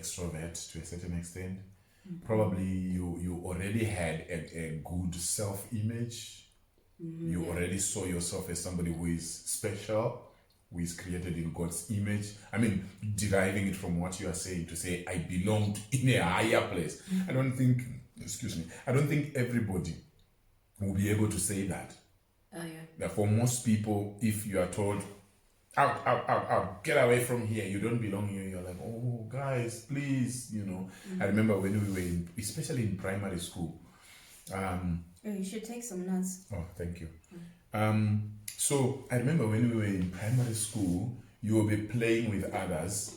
extrovert to a certain extent. Probably you already had a good self-image. You already saw yourself as somebody who is special, who is created in God's image. I mean, deriving it from what you are saying to say, I belong in a higher place. I don't think everybody will be able to say that. That for most people, if you are told, out, get away from here, you don't belong here, you're like, oh, guys, please, I remember when we were especially in primary school. You should take some nuts. Oh, thank you. So I remember when we were in primary school, you will be playing with others,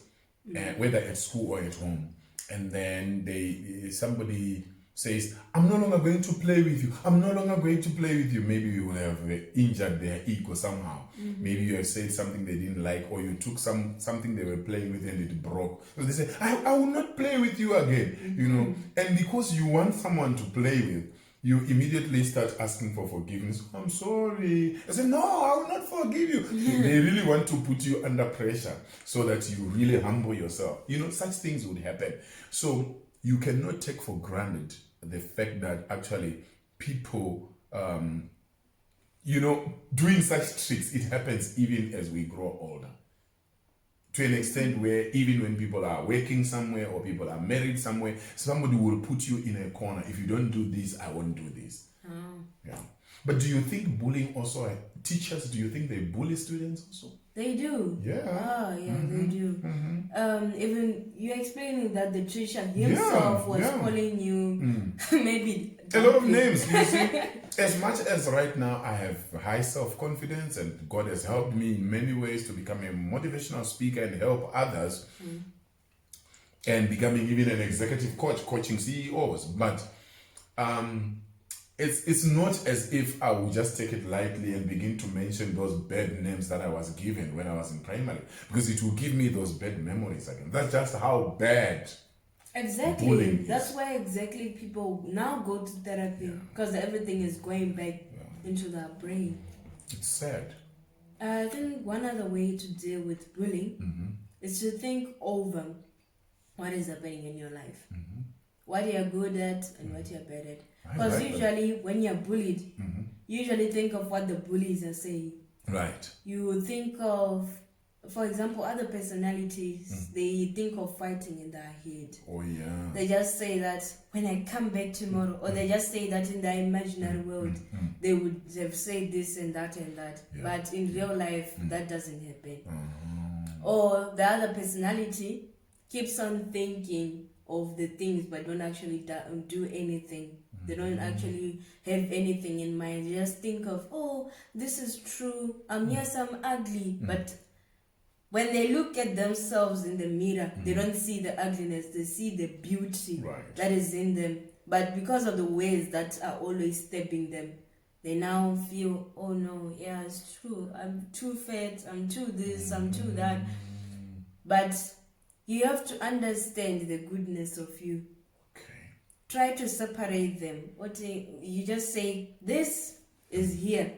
whether at school or at home, and then somebody says, I'm no longer going to play with you. I'm no longer going to play with you. Maybe you will have injured their ego somehow. Maybe you have said something they didn't like, or you took something they were playing with and it broke. So they say, I will not play with you again. And because you want someone to play with, you immediately start asking for forgiveness. I'm sorry. I say, no, I will not forgive you. They really want to put you under pressure so that you really humble yourself. Such things would happen. So you cannot take for granted the fact that actually people, doing such tricks, it happens even as we grow older. To an extent where even when people are working somewhere or people are married somewhere, somebody will put you in a corner. If you don't do this, I won't do this. Yeah. But do you think bullying also, teachers, do you think they bully students also? They do. Yeah. They do. Even you explaining that the teacher himself was calling you maybe a lot of names. You see, as much as right now I have high self-confidence and God has helped me in many ways to become a motivational speaker and help others, and becoming even an executive coach, coaching CEOs, but it's not as if I will just take it lightly and begin to mention those bad names that I was given when I was in primary, because it will give me those bad memories again. That's just how bad. Exactly. Bullying is. That's why exactly people now go to therapy, because everything is going back into their brain. It's sad. I think one other way to deal with bullying is to think over what is happening in your life, what you're good at and what you're bad at. Because usually when you're bullied, you usually think of what the bullies are saying. Right. You think of, for example, other personalities, they think of fighting in their head. Oh, yeah. They just say that when I come back tomorrow, or they just say that in their imaginary world, they would have said this and that and that. Yeah. But in real life, that doesn't happen. Or the other personality keeps on thinking of the things but don't actually do anything. They don't actually have anything in mind. They just think of, oh, this is true. Yes, I'm ugly. But when they look at themselves in the mirror, they don't see the ugliness. They see the beauty that is in them. But because of the ways that are always stepping them, they now feel, oh no, yeah, it's true. I'm too fat. I'm too this. I'm too that. But you have to understand the goodness of you. Try to separate them. You just say, this is here.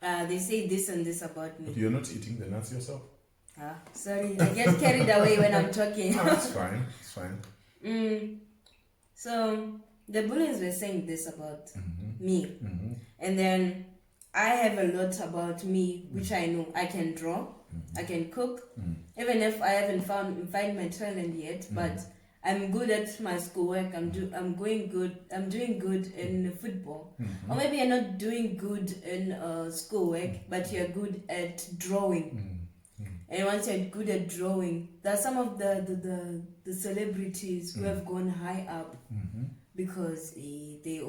They say this and this about me. But you're not eating the nuts yourself? Sorry, I get carried away when I'm talking. No, it's fine. It's fine. So the bullies were saying this about me. And then I have a lot about me, which I know. I can draw. I can cook. Even if I haven't found my talent yet, but I'm good at my schoolwork. I'm doing good in football. Or maybe you're not doing good in schoolwork, but you're good at drawing. And once you're good at drawing, there are some of the celebrities who have gone high up because they're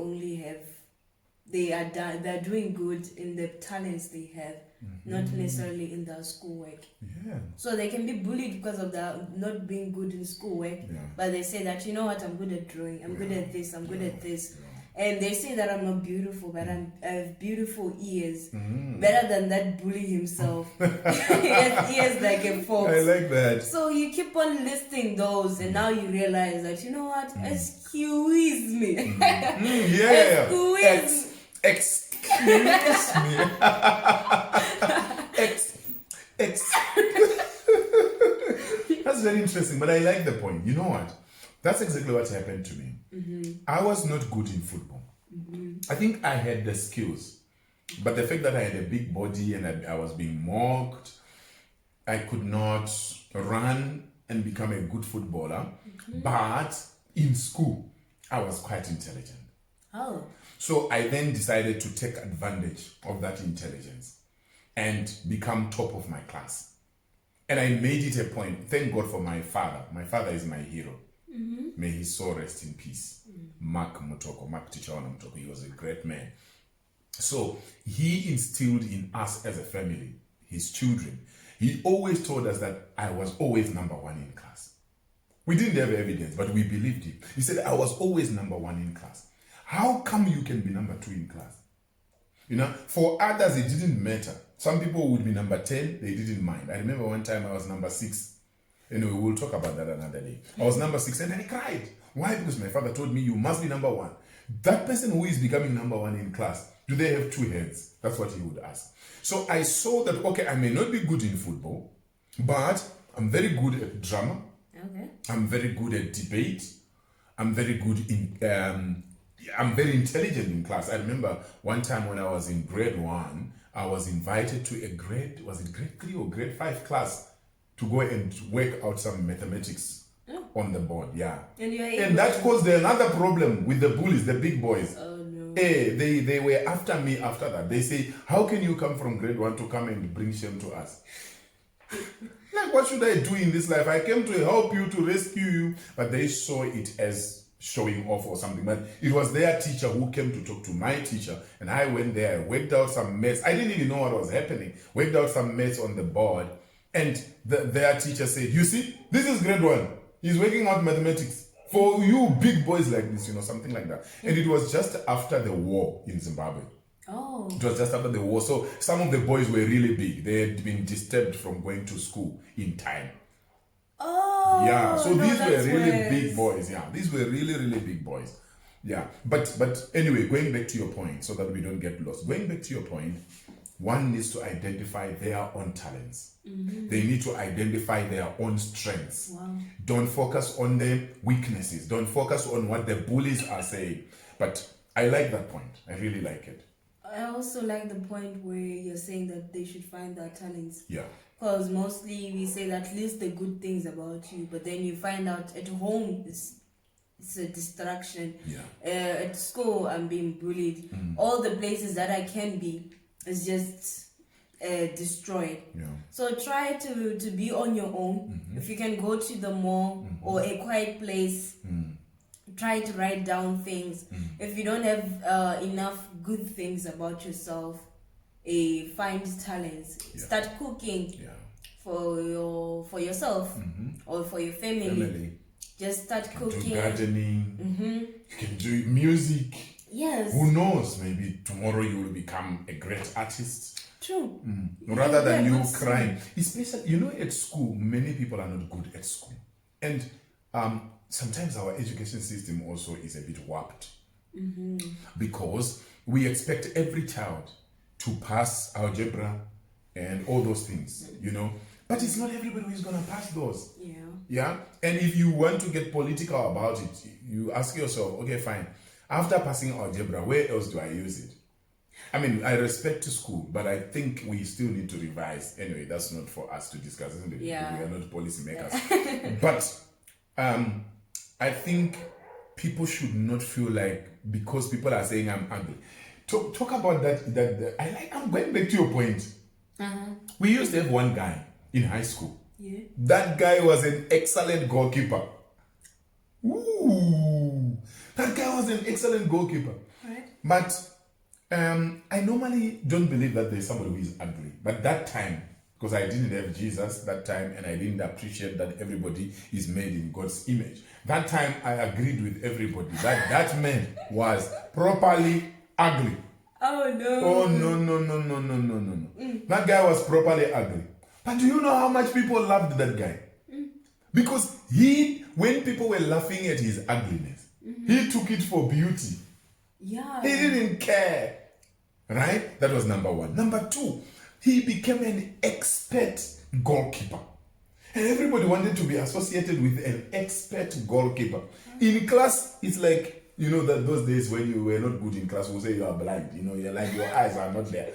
doing good in the talents they have, not necessarily in their schoolwork. Yeah. So they can be bullied because of their not being good in schoolwork, but they say that, you know what, I'm good at drawing, I'm good at this, I'm good at this. And they say that I'm not beautiful, but I have beautiful ears. Better than that bully himself. He has ears like a fox. I like that. So you keep on listing those, and now you realize that, you know what, excuse me. Yeah. Excuse me. That's very interesting, but I like the point. You know what? That's exactly what happened to me. I was not good in football. I think I had the skills, but the fact that I had a big body and I was being mocked, I could not run and become a good footballer. But in school, I was quite intelligent. Oh. So I then decided to take advantage of that intelligence and become top of my class. And I made it a point. Thank God for my father. My father is my hero. May his soul rest in peace. Mutoko, teacher Mutoko. He was a great man. So he instilled in us as a family, his children. He always told us that I was always number one in class. We didn't have evidence, but we believed him. He said, I was always number one in class. How come you can be number two in class? You know, for others, it didn't matter. Some people would be number 10, they didn't mind. I remember one time I was number 6. Anyway, we'll talk about that another day. I was number 6 and I cried. Why? Because my father told me, you must be number 1. That person who is becoming number 1 in class, do they have 2 heads? That's what he would ask. So I saw that, okay, I may not be good in football, but I'm very good at drama. Okay. I'm very good at debate. I'm very good in, I'm very intelligent in class. I remember one time when I was in grade 1, I was invited to a grade 3 or grade 5 class to go and work out some mathematics on the board. Yeah. And that caused another problem with the bullies, the big boys. Oh no. They were after me after that. They say, how can you come from grade 1 to come and bring shame to us? Like, what should I do in this life? I came to help you, to rescue you. But they saw it as showing off or something. But it was their teacher who came to talk to my teacher. And I went there, worked out some maths. I didn't even know what was happening. Worked out some maths on the board. And their teacher said, you see, this is grade 1. He's working out mathematics. For you big boys like this, you know, something like that. And it was just after the war in Zimbabwe. Oh. It was just after the war. So some of the boys were really big. They had been disturbed from going to school in time. Oh. Yeah. So no, these were really worse. big boys. Yeah. These were really, really big boys. Yeah. But anyway, going back to your point so that we don't get lost. Going back to your point, one needs to identify their own talents. They need to identify their own strengths. Wow. Don't focus on their weaknesses. Don't focus on what the bullies are saying. But I like that point. I really like it. I also like the point where you're saying that they should find their talents. Yeah. Because mostly we say that list the good things about you, but then you find out at home it's a distraction. Yeah. At school I'm being bullied. All the places that I can be is just destroyed. Yeah. So try to be on your own. If you can go to the mall or a quiet place, try to write down things. If you don't have enough good things about yourself, find talents. Yeah. Start cooking for yourself or for your family. Just start cooking. Do gardening. You can do music. Yes. Who knows? Maybe tomorrow you will become a great artist. True. Rather than you that's crying. Especially, you know, at school, many people are not good at school. And sometimes our education system also is a bit warped. Because we expect every child to pass algebra and all those things, you know. But it's not everybody who is going to pass those. Yeah. Yeah. And if you want to get political about it, you ask yourself, okay, fine. After passing algebra, where else do I use it? I mean, I respect school, but I think we still need to revise. Anyway, that's not for us to discuss, isn't it? Yeah. We are not policymakers. But I think people should not feel like because people are saying I'm ugly. Talk about that. I'm going back to your point. We used to have one guy in high school. Yeah. That guy was an excellent goalkeeper. Ooh, that guy was an excellent goalkeeper. Right. But I normally don't believe that there's somebody who is ugly. But that time, because I didn't have Jesus that time and I didn't appreciate that everybody is made in God's image. That time I agreed with everybody that man was properly ugly. Oh no. Oh no. That guy was properly ugly. But do you know how much people loved that guy? Because when people were laughing at his ugliness, he took it for beauty. Yeah. He didn't care. Right? That was number 1. Number 2, he became an expert goalkeeper. And everybody wanted to be associated with an expert goalkeeper. In class, it's like, that those days when you were not good in class, we'll say you are blind. You're like, your eyes are not there.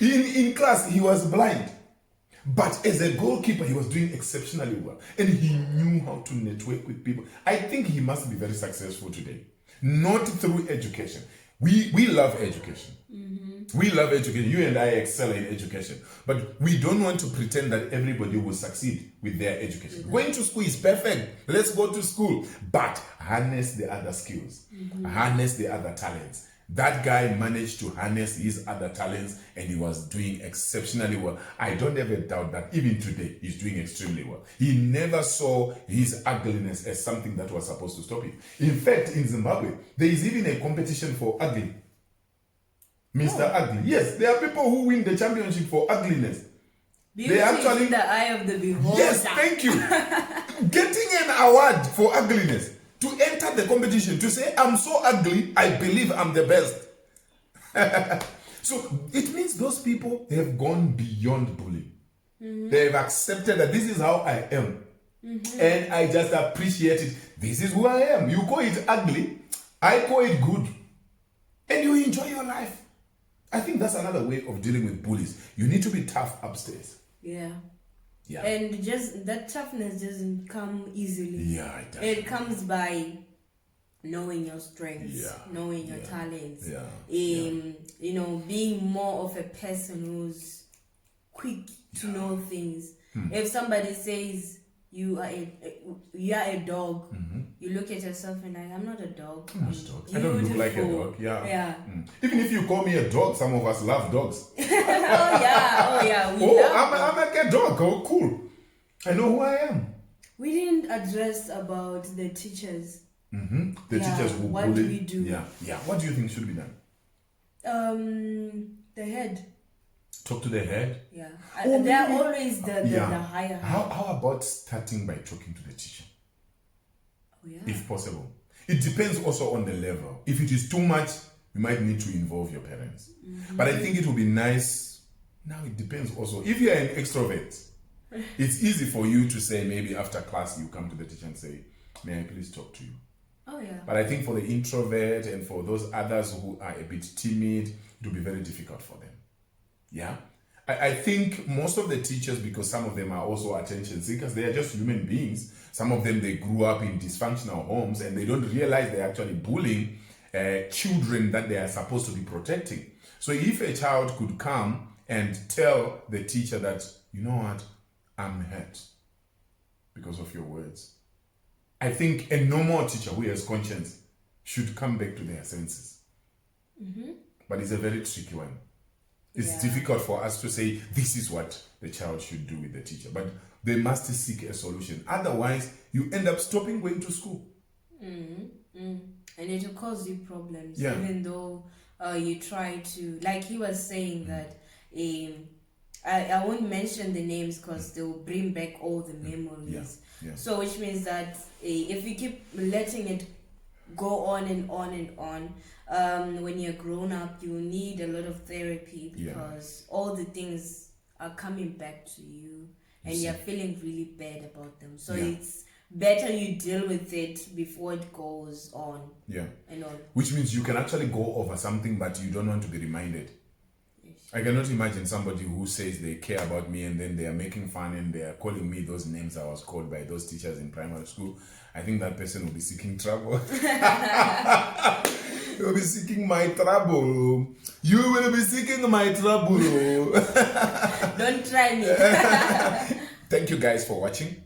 In class, he was blind. But as a goalkeeper, he was doing exceptionally well. And he knew how to network with people. I think he must be very successful today. Not through education. We love education. We love education. You and I excel in education. But we don't want to pretend that everybody will succeed with their education. Going to school is perfect. Let's go to school. But harness the other skills. Harness the other talents. That guy managed to harness his other talents and he was doing exceptionally well. I don't ever doubt that even today he's doing extremely well. He never saw his ugliness as something that was supposed to stop him. In fact, in Zimbabwe, there is even a competition for ugly. Mr. Ugly. Yes, there are people who win the championship for ugliness. Beauty is in the eye of the beholder. Yes, thank you. Getting an award for ugliness. To enter the competition, to say, I'm so ugly, I believe I'm the best. So it means those people, they have gone beyond bullying. They have accepted that this is how I am. And I just appreciate it. This is who I am. You call it ugly, I call it good. And you enjoy your life. I think that's another way of dealing with bullies. You need to be tough upstairs. Yeah. Yeah. And just that toughness doesn't come easily. Yeah, it does. It comes by knowing your strengths, knowing your talents. Being more of a person who's quick to know things. If somebody says you are a dog, you look at yourself and like, I'm not a dog. I don't look like a dog. Yeah. Even if you call me a dog, some of us love dogs. Oh yeah. I'm like a dog. Oh, cool. I know who I am. We didn't address about the teachers. The teachers who what bully. Do we do? Yeah. What do you think should be done? The head. Talk to the head? Yeah. They're always the higher. How about starting by talking to the teacher? Oh, yeah. If possible. It depends also on the level. If it is too much, you might need to involve your parents. But I think it will be nice. Now it depends also. If you're an extrovert, it's easy for you to say, maybe after class you come to the teacher and say, may I please talk to you? Oh yeah. But I think for the introvert and for those others who are a bit timid, it will be very difficult for them. Yeah. I think most of the teachers, because some of them are also attention seekers, they are just human beings. Some of them, they grew up in dysfunctional homes and they don't realize they're actually bullying children that they are supposed to be protecting. So if a child could come and tell the teacher that, you know what, I'm hurt because of your words. I think a normal teacher who has conscience should come back to their senses. But it's a very tricky one. It's difficult for us to say this is what the child should do with the teacher, but they must seek a solution. Otherwise, you end up stopping going to school. And it will cause you problems, even though you try to, like he was saying that, I won't mention the names because they will bring back all the memories. So which means that if you keep letting it go on and on and on, when you're grown up, you need a lot of therapy because all the things are coming back to you and you're feeling really bad about them. So it's better you deal with it before it goes on. And on. Which means you can actually go over something, but you don't want to be reminded. I cannot imagine somebody who says they care about me and then they are making fun and they are calling me those names I was called by those teachers in primary school. I think that person will be seeking trouble. You'll be seeking my trouble. You will be seeking my trouble. Don't try me. Thank you guys for watching.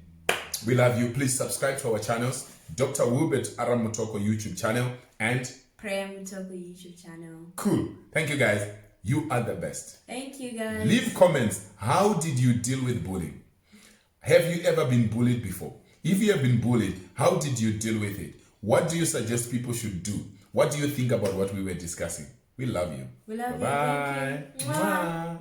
We love you. Please subscribe to our channels. Dr. Wilbert Mutoko YouTube channel and Mutoko YouTube channel. Cool. Thank you guys. You are the best. Thank you guys. Leave comments. How did you deal with bullying? Have you ever been bullied before? If you have been bullied, how did you deal with it? What do you suggest people should do? What do you think about what we were discussing? We love you. We love you. Bye. Thank you. Mwah.